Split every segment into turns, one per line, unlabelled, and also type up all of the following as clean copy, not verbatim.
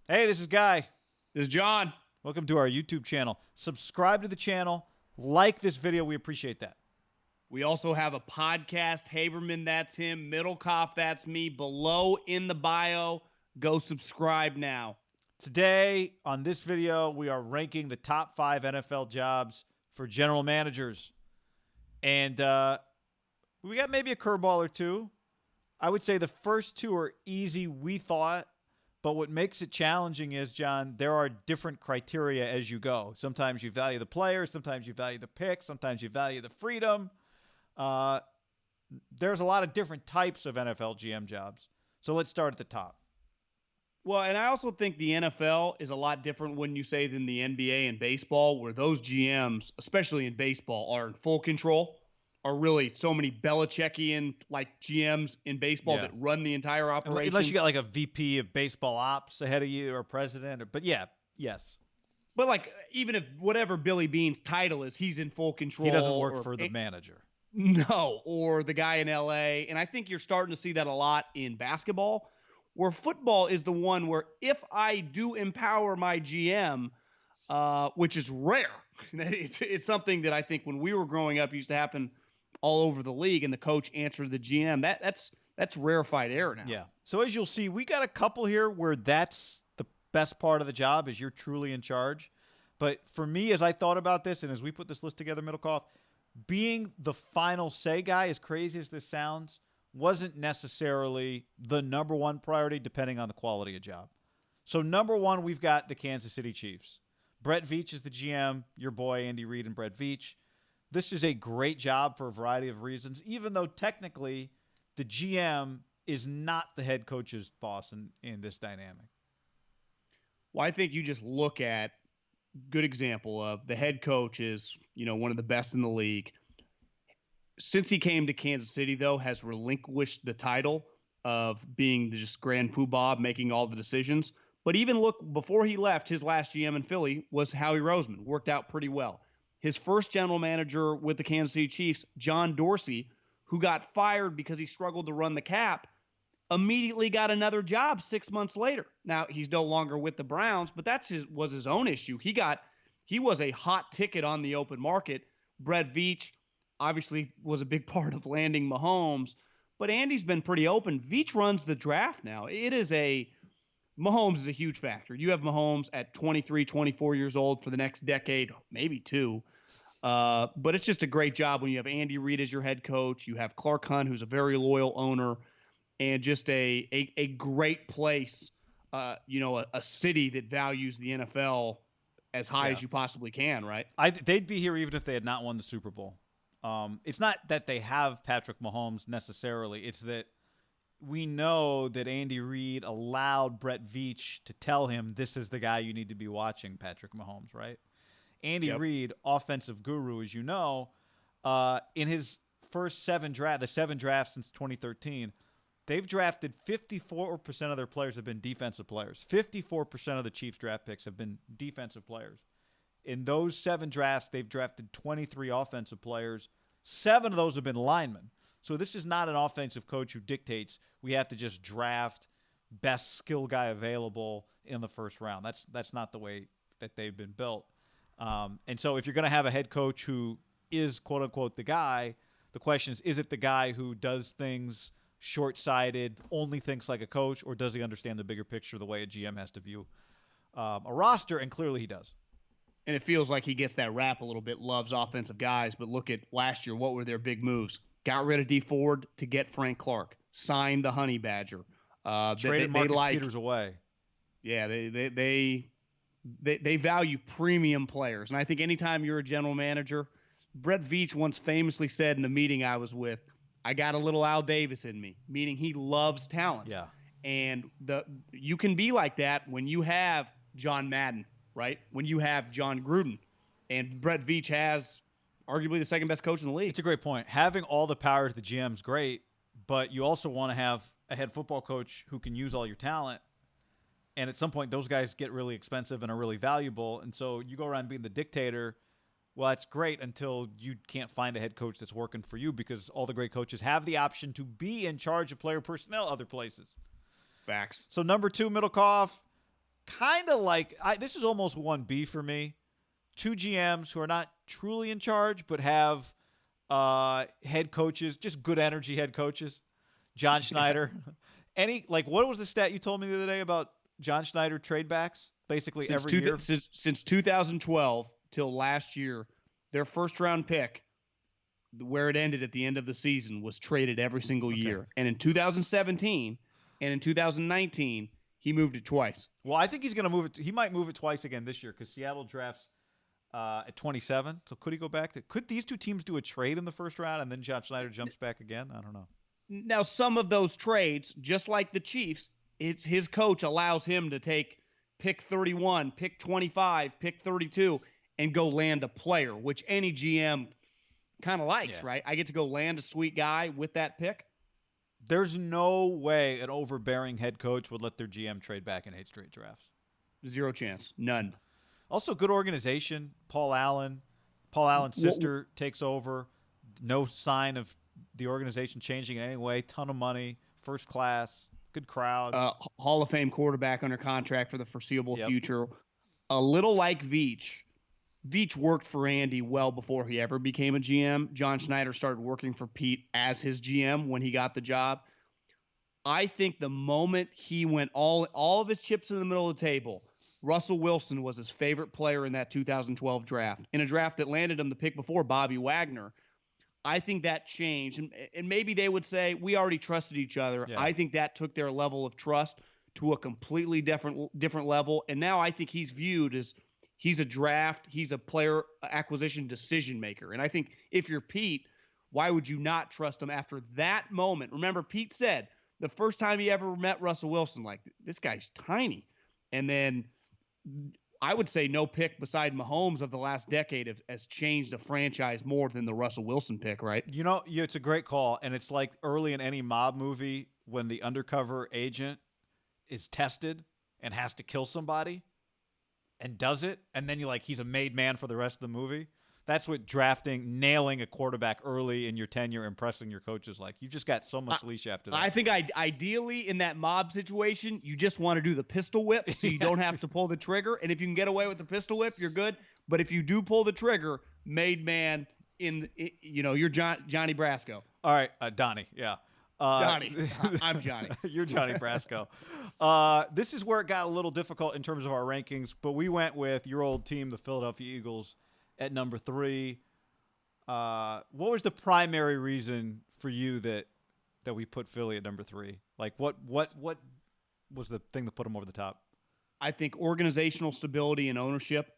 Hey, this is Guy.
This is John.
Welcome to our YouTube channel. Subscribe to the channel. Like this video. We appreciate that.
We also have a podcast. Haberman, that's him. Middlecoff, that's me. Below in the bio. Go subscribe now.
Today, on this video, we are ranking the top 5 NFL jobs for general managers. And we got maybe a curveball or two. I would say the first two are easy, we thought. But what makes it challenging is, John, there are different criteria as you go. Sometimes you value the players. Sometimes you value the pick. Sometimes you value the freedom. There's a lot of different types of NFL GM jobs. So let's start at the top.
Well, and I also think the NFL is a lot different, when you say, than the NBA and baseball, where those GMs, especially in baseball, are in full control. Are really so many Belichickian like GMs in baseball that run the entire operation.
Unless you got like a VP of baseball ops ahead of you or president. But yeah, yes.
But like, even if whatever Billy Bean's title is, he's in full control.
He doesn't work for the manager.
No, or the guy in LA. And I think you're starting to see that a lot in basketball, where football is the one where if I do empower my GM, which is rare, it's something that I think when we were growing up used to happen all over the league, and the coach answered the GM. That's rarefied air now.
Yeah. So as you'll see, we got a couple here where that's the best part of the job, is you're truly in charge. But for me, as I thought about this and as we put this list together, Middlecoff, being the final say guy, as crazy as this sounds, wasn't necessarily the number one priority depending on the quality of job. So number one, we've got the Kansas City Chiefs. Brett Veach is the GM, your boy Andy Reid and Brett Veach. This is a great job for a variety of reasons, even though technically the GM is not the head coach's boss in this dynamic.
Well, I think you just look at good example of the head coach is, one of the best in the league. Since he came to Kansas City, though, has relinquished the title of being the just grand poobah, making all the decisions. But even look, before he left, his last GM in Philly was Howie Roseman. Worked out pretty well. His first general manager with the Kansas City Chiefs, John Dorsey, who got fired because he struggled to run the cap, immediately got another job 6 months later. Now, he's no longer with the Browns, but was his own issue. He was a hot ticket on the open market. Brett Veach obviously was a big part of landing Mahomes, but Andy's been pretty open. Veach runs the draft now. Mahomes is a huge factor. You have Mahomes at 23, 24 years old for the next decade, maybe two. But it's just a great job when you have Andy Reid as your head coach. You have Clark Hunt, who's a very loyal owner, and just a great place, a city that values the NFL as high as you possibly can, right?
They'd be here even if they had not won the Super Bowl. It's not that they have Patrick Mahomes necessarily. It's that we know that Andy Reid allowed Brett Veach to tell him this is the guy you need to be watching, Patrick Mahomes, right? Andy Reid, offensive guru, as you know, in his first the 7 drafts since 2013, they've drafted 54% of their players have been defensive players. 54% of the Chiefs draft picks have been defensive players. In those 7 drafts, they've drafted 23 offensive players. 7 of those have been linemen. So this is not an offensive coach who dictates we have to just draft best skill guy available in the first round. That's not the way that they've been built. And so if you're going to have a head coach who is, quote unquote, the guy, the question is it the guy who does things short-sighted, only thinks like a coach, or does he understand the bigger picture the way a GM has to view a roster? And clearly he does.
And it feels like he gets that rap a little bit, loves offensive guys. But look at last year. What were their big moves? Got rid of D Ford to get Frank Clark. Signed the Honey Badger.
Traded Marcus Peters away.
Yeah, they value premium players. And I think anytime you're a general manager, Brett Veach once famously said in a meeting I was with, I got a little Al Davis in me, meaning he loves talent.
Yeah.
And you can be like that when you have John Madden, right? When you have John Gruden. And Brett Veach has arguably the second best coach in the league.
It's a great point. Having all the powers the GM's great, but you also want to have a head football coach who can use all your talent. And at some point, those guys get really expensive and are really valuable. And so you go around being the dictator. Well, that's great until you can't find a head coach that's working for you, because all the great coaches have the option to be in charge of player personnel other places.
Facts.
So number 2, Middlecoff, kind of like this is almost 1B for me. Two GMs who are not truly in charge, but have head coaches, just good energy head coaches. John Schneider. What was the stat you told me the other day about John Schneider trade backs? Basically every year?
Since 2012 till last year, their first-round pick, where it ended at the end of the season, was traded every single year. And in 2017 and in 2019, he moved it twice.
Well, I think he's going to move it. He might move it twice again this year because Seattle drafts at 27. So could he go back to? Could these two teams do a trade in the first round and then John Schneider jumps back again? I don't know.
Now, some of those trades, just like the Chiefs, it's his coach allows him to take pick 31, pick 25, pick 32, and go land a player, which any GM kind of likes, right? I get to go land a sweet guy with that pick.
There's no way an overbearing head coach would let their GM trade back in 8 straight drafts.
Zero chance. None.
Also, good organization. Paul Allen's sister takes over. No sign of the organization changing in any way. Ton of money. First class. Good crowd.
Hall of Fame quarterback under contract for the foreseeable future. A little like Veach. Veach worked for Andy well before he ever became a GM. John Schneider started working for Pete as his GM when he got the job. I think the moment he went all of his chips in the middle of the table, Russell Wilson was his favorite player in that 2012 draft. In a draft that landed him the pick before Bobby Wagner. I think that changed. And maybe they would say, we already trusted each other. Yeah. I think that took their level of trust to a completely different level. And now I think he's viewed as he's a player acquisition decision maker. And I think if you're Pete, why would you not trust him after that moment? Remember, Pete said the first time he ever met Russell Wilson, like, this guy's tiny. And then I would say no pick beside Mahomes of the last decade has changed a franchise more than the Russell Wilson pick, right?
You know, it's a great call. And it's like early in any mob movie when the undercover agent is tested and has to kill somebody and does it. And then he's a made man for the rest of the movie. That's what drafting, nailing a quarterback early in your tenure, impressing your coaches like. You just got so much leash after that.
I think ideally in that mob situation, you just want to do the pistol whip so you don't have to pull the trigger. And if you can get away with the pistol whip, you're good. But if you do pull the trigger, made man you're Johnny Brasco.
All right, Donnie, yeah.
Johnny. I'm Johnny.
You're Johnny Brasco. This is where it got a little difficult in terms of our rankings, but we went with your old team, the Philadelphia Eagles, at number 3. What was the primary reason for you that we put Philly at number 3? Like, what was the thing that put them over the top?
I think organizational stability and ownership.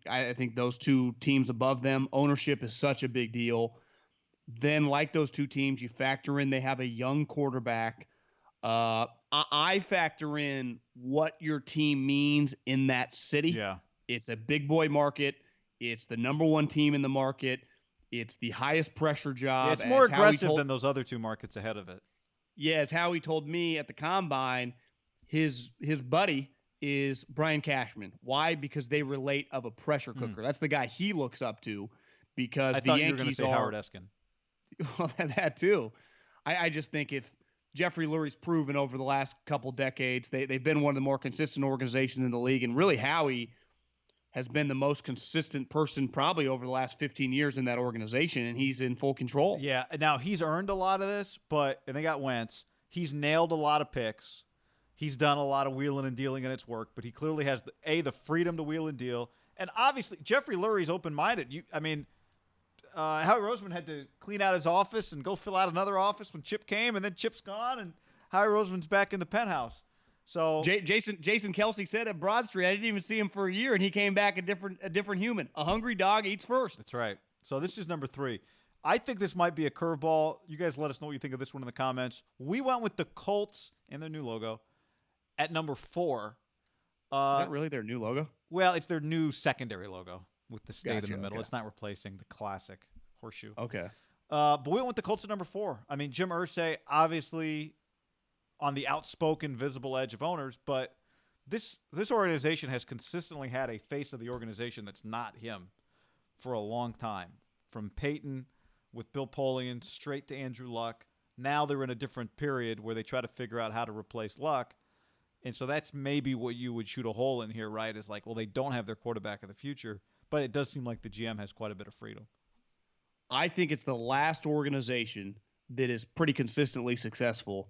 I think those two teams above them, ownership is such a big deal. Then, like those two teams, you factor in they have a young quarterback. I factor in what your team means in that city.
Yeah.
It's a big boy market. It's the number 1 team in the market. It's the highest pressure job.
Yeah, it's more aggressive than those other 2 markets ahead of it.
Yeah, as Howie told me at the Combine, his buddy is Brian Cashman. Why? Because they relate of a pressure cooker. That's the guy he looks up to because
I
the
thought
Yankees
you were going to say Howard Eskin.
Well, that too. I just think if Jeffrey Lurie's proven over the last couple decades, they've been one of the more consistent organizations in the league. And really, Howie has been the most consistent person probably over the last 15 years in that organization, and he's in full control.
Yeah. Now, he's earned a lot of this, and they got Wentz. He's nailed a lot of picks. He's done a lot of wheeling and dealing, and it's worked. But he clearly has, the freedom to wheel and deal. And obviously, Jeffrey Lurie's open-minded. Howie Roseman had to clean out his office and go fill out another office when Chip came, and then Chip's gone, and Howie Roseman's back in the penthouse. So
Jason Kelsey said at Broad Street, I didn't even see him for a year, and he came back a different human. A hungry dog eats first.
That's right. So this is number 3. I think this might be a curveball. You guys let us know what you think of this one in the comments. We went with the Colts and their new logo at number 4.
Is that really their new logo?
Well, it's their new secondary logo with the state in the middle.
Okay.
It's not replacing the classic horseshoe.
Okay.
But we went with the Colts at number 4. I mean, Jim Irsay, obviously on the outspoken, visible edge of owners, but this organization has consistently had a face of the organization that's not him for a long time. From Peyton with Bill Polian straight to Andrew Luck. Now they're in a different period where they try to figure out how to replace Luck. And so that's maybe what you would shoot a hole in here, right? Is like, well, they don't have their quarterback of the future, but it does seem like the GM has quite a bit of freedom.
I think it's the last organization that is pretty consistently successful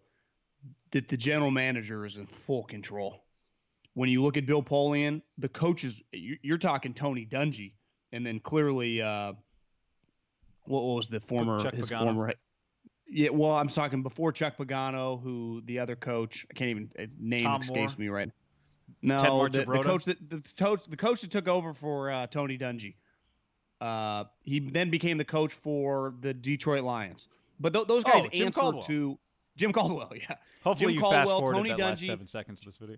that the general manager is in full control. When you look at Bill Polian, the coaches, you're talking Tony Dungy, and then clearly, what was the
Chuck
his
Pagano.
former? Yeah, well, I'm talking before Chuck Pagano, who the other coach, I can't even his name
Tom
escapes
Moore?
me right.
Ted
No, the
Marchibroda?
coach that took over for Tony Dungy. He then became the coach for the Detroit Lions. But those guys
Jim
answer
Caldwell.
to Jim Caldwell. Yeah,
Hopefully
Jim
you
Caldwell,
fast forwarded
Tony
that last
Dungy,
7 seconds of this video.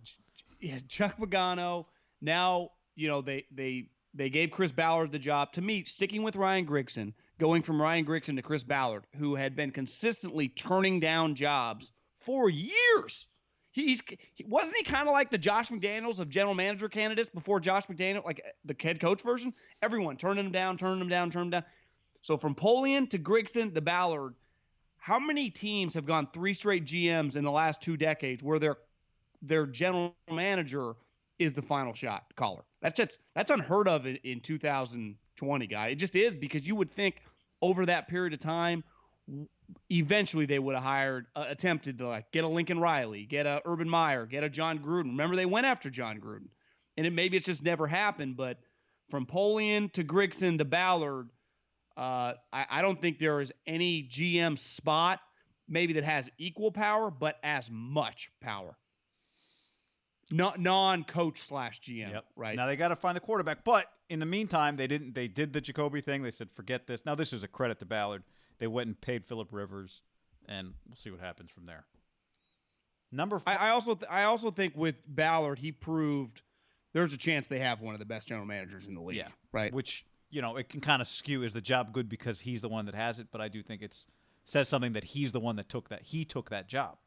yeah, Chuck Pagano. Now they gave Chris Ballard the job. To me, sticking with Ryan Grigson, going from Ryan Grigson to Chris Ballard, who had been consistently turning down jobs for years. Wasn't he kind of like the Josh McDaniels of general manager candidates before Josh McDaniel, like the head coach version? Everyone turning him down. So from Polian to Grigson to Ballard, how many teams have gone 3 straight GMs in the last 2 decades where their general manager is the final shot caller? That's unheard of in 2020, guy. It just is, because you would think over that period of time, eventually they would have attempted to like get a Lincoln Riley, get a Urban Meyer, get a John Gruden. Remember, they went after John Gruden, and maybe it's just never happened. But from Polian to Grigson to Ballard, I don't think there is any GM spot maybe that has equal power, but as much power. Not non-coach / GM,
Yep.
right?
Now they got to find the quarterback, but in the meantime, they didn't. They did the Jacoby thing. They said, forget this. Now this is a credit to Ballard. They went and paid Phillip Rivers, and we'll see what happens from there.
I also think with Ballard, he proved there's a chance they have one of the best general managers in the league.
Yeah,
right.
Which, it can kind of skew. Is the job good because he's the one that has it? But I do think it says something that he's the one that took that job.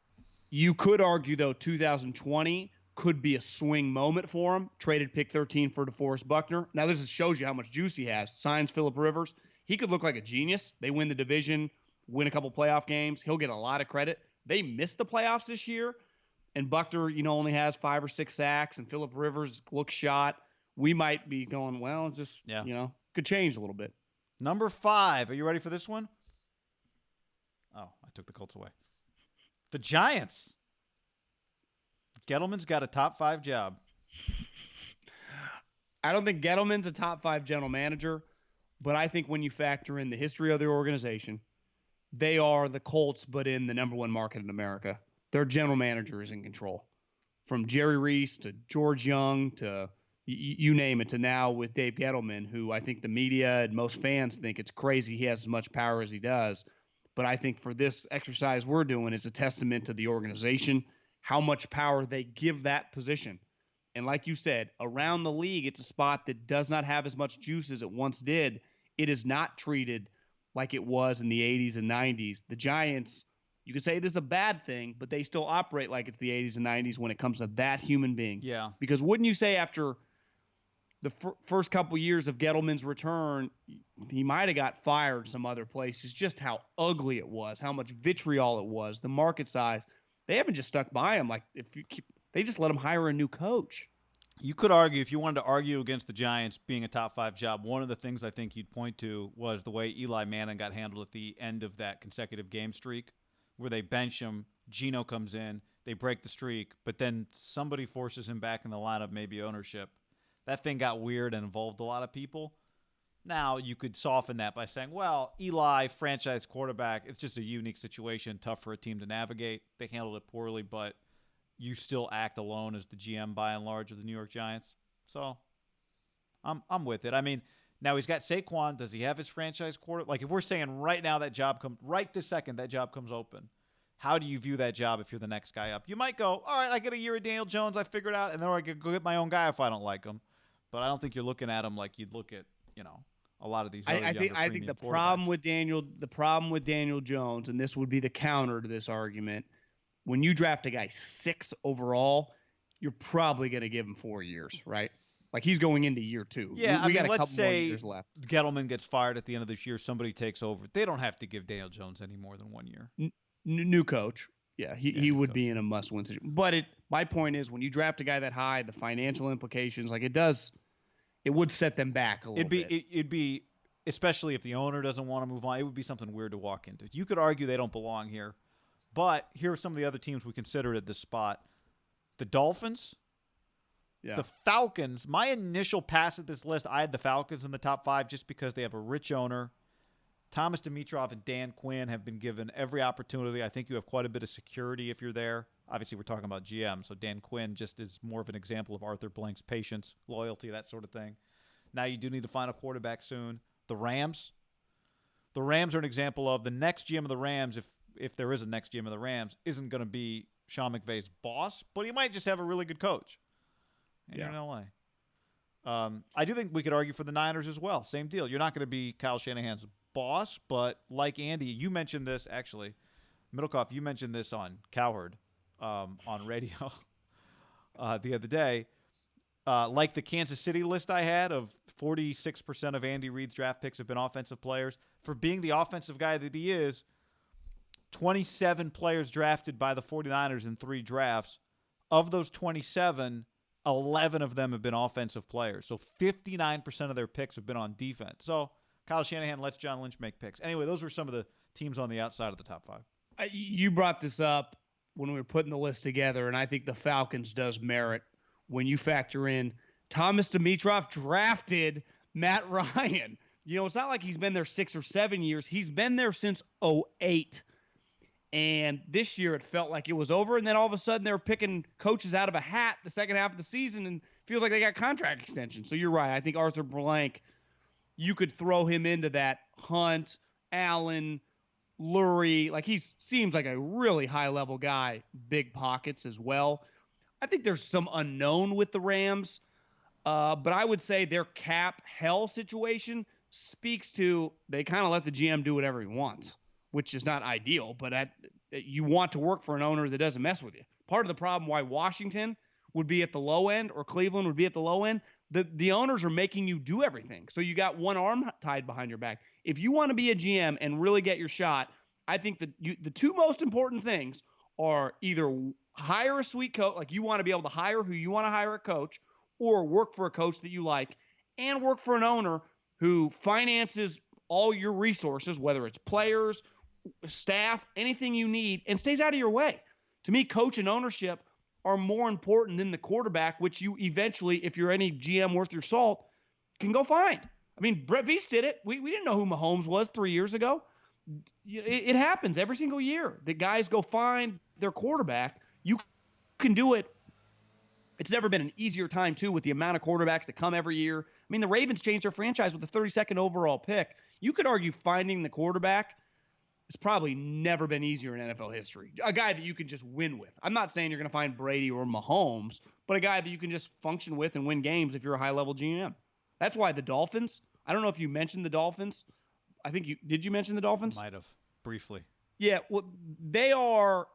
You could argue, though, 2020 could be a swing moment for him. Traded pick 13 for DeForest Buckner. Now this shows you how much juice he has. Signs Phillip Rivers. He could look like a genius. They win the division, win a couple playoff games. He'll get a lot of credit. They missed the playoffs this year, and Buckner, only has 5 or 6 sacks, and Phillip Rivers looks shot. We might be going, well, it's just, could change a little bit.
Number 5. Are you ready for this one? Oh, I took the Colts away. The Giants. Gettleman's got a top 5 job.
I don't think Gettleman's a top 5 general manager, but I think when you factor in the history of their organization, they are the Colts, but in the number 1 market in America. Their general manager is in control. From Jerry Reese to George Young to you name it, to now with Dave Gettleman, who I think the media and most fans think it's crazy he has as much power as he does. But I think for this exercise we're doing, it's a testament to the organization, how much power they give that position. And like you said, around the league, it's a spot that does not have as much juice as it once did. It is not treated like it was in the 80s and 90s. The Giants, you could say this is a bad thing, but they still operate like it's the 80s and 90s when it comes to that human being.
Yeah.
Because wouldn't you say after the first couple years of Gettleman's return, he might have got fired some other places, just how ugly it was, how much vitriol it was, the market size. They haven't just stuck by him. They just let him hire a new coach.
You could argue, if you wanted to argue against the Giants being a top 5 job, one of the things I think you'd point to was the way Eli Manning got handled at the end of that consecutive game streak, where they bench him, Geno comes in, they break the streak, but then somebody forces him back in the lineup, maybe ownership. That thing got weird and involved a lot of people. Now, you could soften that by saying, well, Eli, franchise quarterback, it's just a unique situation, tough for a team to navigate. They handled it poorly, but you still act alone as the GM by and large of the New York Giants. So I'm with it. I mean, now he's got Saquon. Does he have his franchise quarter? Like, if we're saying right now that job comes, right this second that job comes open, how do you view that job if you're the next guy up? You might go, all right, I get a year of Daniel Jones, I figured out, and then I could go get my own guy if I don't like him. But I don't think you're looking at him like you'd look at, a lot of these other
I think the problem with Daniel Jones, and this would be the counter to this argument, when you draft a guy 6 overall, you're probably going to give him 4 years, right? Like, he's going into year 2.
Yeah,
we got a
let's
couple more
say
years left.
Gettleman gets fired at the end of this year, somebody takes over. They don't have to give Daniel Jones any more than 1 year.
New coach. Yeah, he would
coach.
be in a must-win situation. But My point is, when you draft a guy that high, the financial implications, like it would set them back a little bit.
It'd be, especially if the owner doesn't want to move on, it would be something weird to walk into. You could argue they don't belong here, but here are some of the other teams we considered at this spot. The Dolphins,
Yeah.
the Falcons. My initial pass at this list, I had the Falcons in the top 5 just because they have a rich owner. Thomas Dimitroff and Dan Quinn have been given every opportunity. I think you have quite a bit of security if you're there. Obviously, we're talking about GM, so Dan Quinn just is more of an example of Arthur Blank's patience, loyalty, that sort of thing. Now you do need to find a quarterback soon. The Rams. The Rams are an example of the next GM of the Rams, if there is a next GM of the Rams, isn't going to be Sean McVay's boss, but he might just have a really good coach. And you're in L.A. I do think we could argue for the Niners as well. Same deal. You're not going to be Kyle Shanahan's boss, but like Andy, you mentioned this, actually. Middlecoff, you mentioned this on Cowherd on radio the other day. Like the Kansas City list I had of 46% of Andy Reid's draft picks have been offensive players. For being the offensive guy that he is, 27 players drafted by the 49ers in 3 drafts. Of those 27, 11 of them have been offensive players. So 59% of their picks have been on defense. So Kyle Shanahan lets John Lynch make picks. Anyway, those were some of the teams on the outside of the top 5.
You brought this up when we were putting the list together, and I think the Falcons does merit when you factor in Thomas Dimitroff drafted Matt Ryan. You know, it's not like he's been there 6 or 7 years. He's been there since 2008. And this year it felt like it was over, and then all of a sudden they were picking coaches out of a hat the second half of the season, and feels like they got contract extensions. So you're right. I think Arthur Blank, you could throw him into that Hunt, Allen, Lurie. Like, he seems like a really high-level guy, big pockets as well. I think there's some unknown with the Rams, but I would say their cap hell situation speaks to they kind of let the GM do whatever he wants, which is not ideal, but you want to work for an owner that doesn't mess with you. Part of the problem why Washington would be at the low end or Cleveland would be at the low end, the owners are making you do everything. So you got one arm tied behind your back. If you want to be a GM and really get your shot, I think the 2 most important things are either hire a sweet coach, like you want to be able to hire who you want to hire a coach, or work for a coach that you like, and work for an owner who finances all your resources, whether it's players, staff, anything you need, and stays out of your way. To me, coach and ownership are more important than the quarterback, which you eventually, if you're any GM worth your salt, can go find. I mean, Brett Veach did it. We didn't know who Mahomes was 3 years ago. It happens every single year. The guys go find their quarterback. You can do it. It's never been an easier time, too, with the amount of quarterbacks that come every year. I mean, the Ravens changed their franchise with the 32nd overall pick. You could argue finding the quarterback has probably never been easier in NFL history. A guy that you can just win with. I'm not saying you're going to find Brady or Mahomes, but a guy that you can just function with and win games if you're a high-level GM. That's why the Dolphins, I don't know if you mentioned the Dolphins. I think did you mention the Dolphins?
Might have, briefly.
Yeah, well, they are,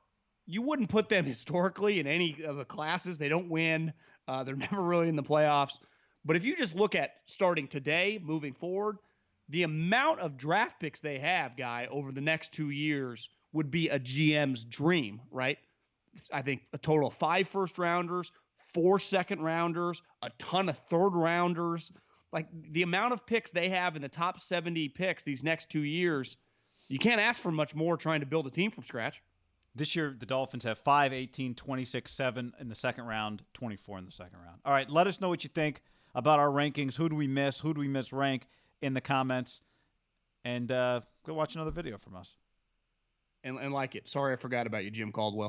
you wouldn't put them historically in any of the classes. They don't win. They're never really in the playoffs. But if you just look at starting today, moving forward, the amount of draft picks they have, Guy, over the next 2 years would be a GM's dream, right? I think a total of 5 first-rounders, 4 second-rounders, a ton of third-rounders. Like, the amount of picks they have in the top 70 picks these next 2 years, you can't ask for much more trying to build a team from scratch.
This year, the Dolphins have 5, 18, 26, 7 in the second round, 24 in the second round. All right, let us know what you think about our rankings. Who do we miss? Who do we misrank in the comments? And go watch another video from us.
And like it. Sorry I forgot about you, Jim Caldwell.